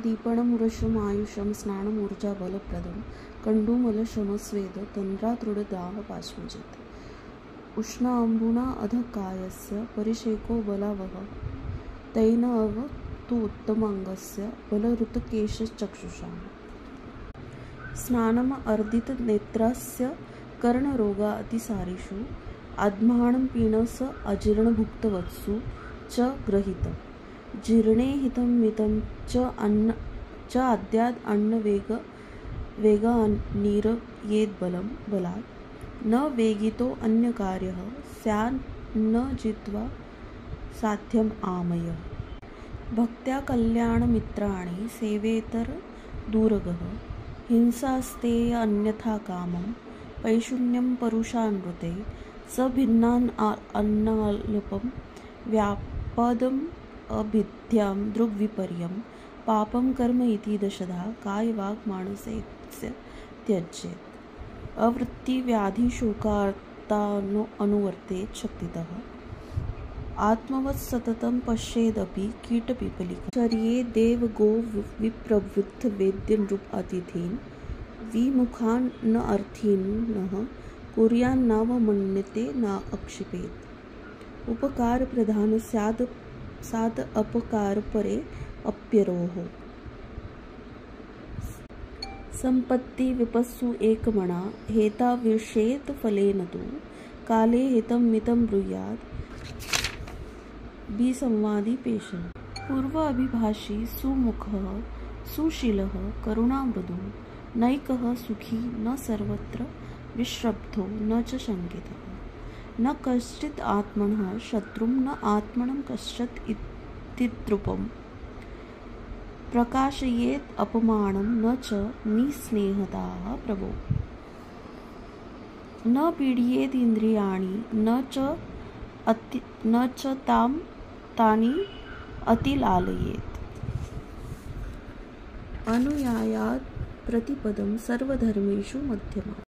दीपणमुरशमायुषं स्नानमूर्जाबलप्रदं कण्डूमलशमस्वेद तन्द्रातृडदाहपाश्मजित् उष्ण अम्बुना अधकायस्य परिषेको बलावह तैन अव तु उत्तमाङ्गस्य बलहृतकेशचक्षुषाम् स्नानम अर्दितनेत्रस्य कर्णरोगा अतिसारिषु आद्मानं पीनस अजीर्णभुक्तवत्सु च गृहीतम् जीर्णे हितं मितं च आद्याद् अन्नवेगानिरयेद्बलं बलात् न वेगितो अन्यकार्यः स्यान्न जित्वा साध्यम् आमय भक्त्या कल्याणमित्राणि सेवेतर दूरगः हिंसास्तेय अन्यथा कामं पैशून्यं परुषानृते स भिन्नान् अन्नाल्पं व्यापदम् अभिद्यां दृग्विपर्यं पापं कर्म इति दशधा कायवाक्मानसस्य त्यज्येत् अवृत्तिव्याधिशोकार्तानुवर्तेत् शक्तितः आत्मवत् सततं पश्येदपि कीटपिपलिका चर्ये देवगो विप्रवृद्ध वेद्यनृप अतिथीन् विमुखान् न अर्थीनः कुर्यान्नावमन्यते न अक्षिपेत् उपकार प्रधान साद अपकार परे अप्यरोह संपत्ति विपस्सु एकमणा हेताविषेत फलेन तु काले हितं मितं ब्रूयात् विसंवादी पेशन पूर्व अभिभाषी सुमुखः सुशीलः करुणामृदुः नैकः सुखी न सर्वत्र विश्रब्धो न च शङ्कितः न कश्चित् आत्मनः शत्रुं न आत्मनं कश्चित् इत्युत्तृपं प्रकाशयेत् अपमानं न च निस्नेहताः प्रभो न पीडयेत् इन्द्रियाणि न च तानि अतिलालयेत् अनुयायात् प्रतिपदं सर्वधर्मेषु मध्यमा।